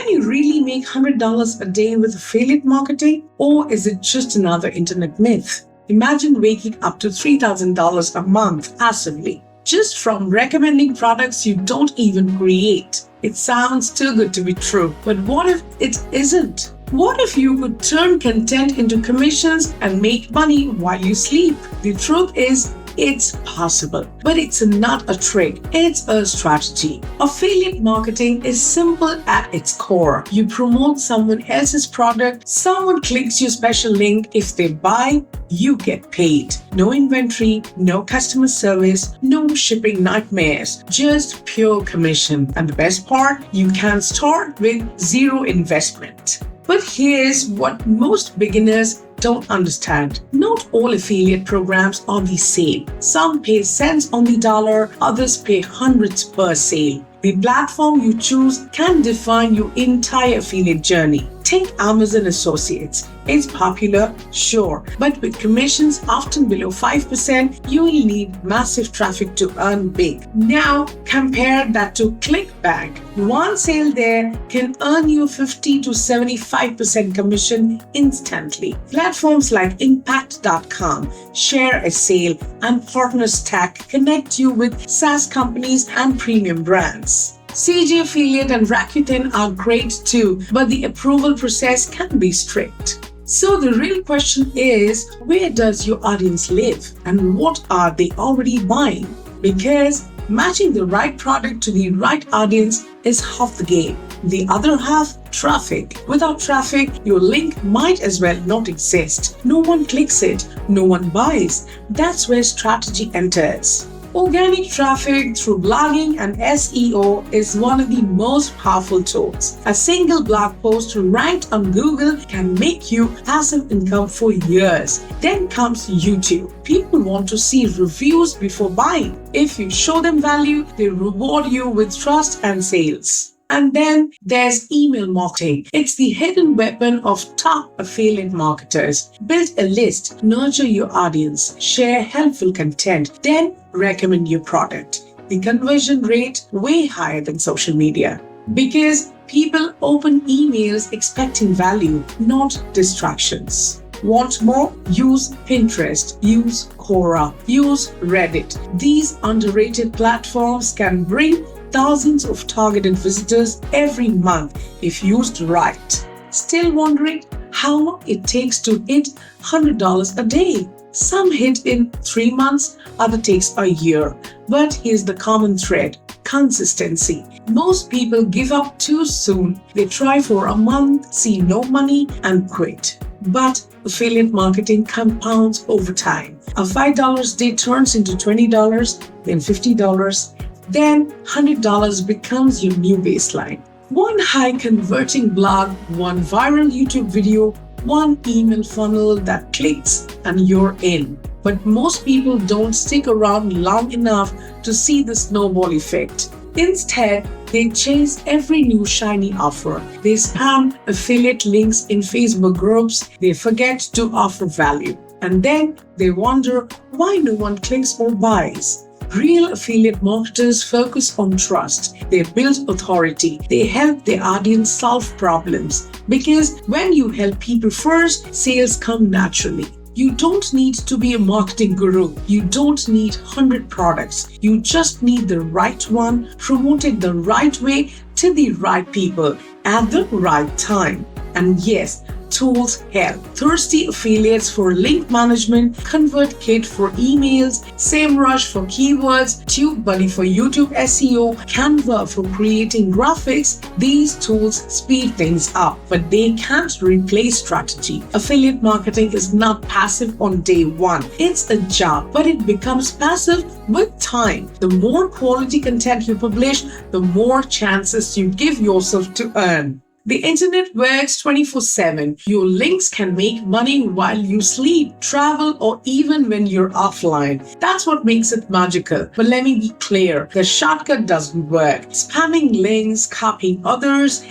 Can you really make $100 a day with affiliate marketing? Or is it just another internet myth? Imagine waking up to $3,000 a month passively, just from recommending products you don't even create. It sounds too good to be true, but what if it isn't? What if you could turn content into commissions and make money while you sleep? The truth is, it's possible, but it's not a trick, it's a strategy. Affiliate marketing is simple at its core. You promote someone else's product, someone clicks your special link. If they buy, you get paid. No inventory, no customer service, no shipping nightmares, just pure commission. And the best part, you can start with zero investment. But here's what most beginners don't understand. Not all affiliate programs are the same. Some pay cents on the dollar, others pay hundreds per sale. The platform you choose can define your entire affiliate journey. Take Amazon Associates. It's popular, sure, but with commissions often below 5%, you will need massive traffic to earn big. Now, compare that to ClickBank. One sale there can earn you 50 to 75% commission instantly. Platforms like Impact.com, Share a Sale, and PartnerStack connect you with SaaS companies and premium brands. CG Affiliate and Rakuten are great too, but the approval process can be strict. So the real question is, where does your audience live and what are they already buying? Because matching the right product to the right audience is half the game. The other half, traffic. Without traffic, your link might as well not exist. No one clicks it, no one buys. That's where strategy enters. Organic traffic through blogging and SEO is one of the most powerful tools. A single blog post ranked on Google can make you passive income for years. Then comes YouTube. People want to see reviews before buying. If you show them value, they reward you with trust and sales. And then there's email marketing. It's the hidden weapon of top affiliate marketers. Build a list, nurture your audience, share helpful content, then recommend your product. The conversion rate way higher than social media because people open emails expecting value, not distractions. Want more? Use Pinterest, use Quora, use Reddit. These underrated platforms can bring thousands of targeted visitors every month if used right. Still wondering how long it takes to hit $100 a day? Some hit in 3 months, other takes a year. But here's the common thread: consistency. Most people give up too soon. They try for a month, see no money, and quit. But affiliate marketing compounds over time. A $5 day turns into $20, then $50, then $100 becomes your new baseline. One high converting blog, one viral YouTube video, one email funnel that clicks and you're in. But most people don't stick around long enough to see the snowball effect. Instead, they chase every new shiny offer. They spam affiliate links in Facebook groups. They forget to offer value. And then they wonder why no one clicks or buys. Real affiliate marketers focus on trust. They build authority. They help their audience solve problems. Because when you help people first, sales come naturally. You don't need to be a marketing guru. You don't need 100 products. You just need the right one, promoted the right way to the right people at the right time. And yes, tools help. Thirsty affiliates for link management, ConvertKit for emails, SEMrush for keywords, TubeBuddy for YouTube SEO, Canva for creating graphics. These tools speed things up, but they can't replace strategy. Affiliate marketing is not passive on day one. It's a job, but it becomes passive with time. The more quality content you publish, the more chances you give yourself to earn. The internet works 24/7. Your links can make money while you sleep, travel, or even when you're offline. That's what makes it magical. But let me be clear, the shortcut doesn't work. Spamming links, copying others,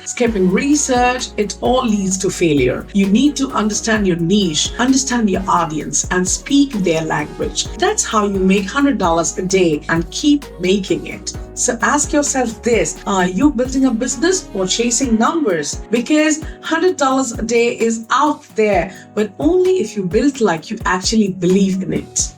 skipping research, it all leads to failure. You need to understand your niche, understand your audience, and speak their language. That's how you make $100 a day and keep making it. So ask yourself yourself this: are you building a business or chasing numbers? Because $100 a day is out there, but only if you build like you actually believe in it.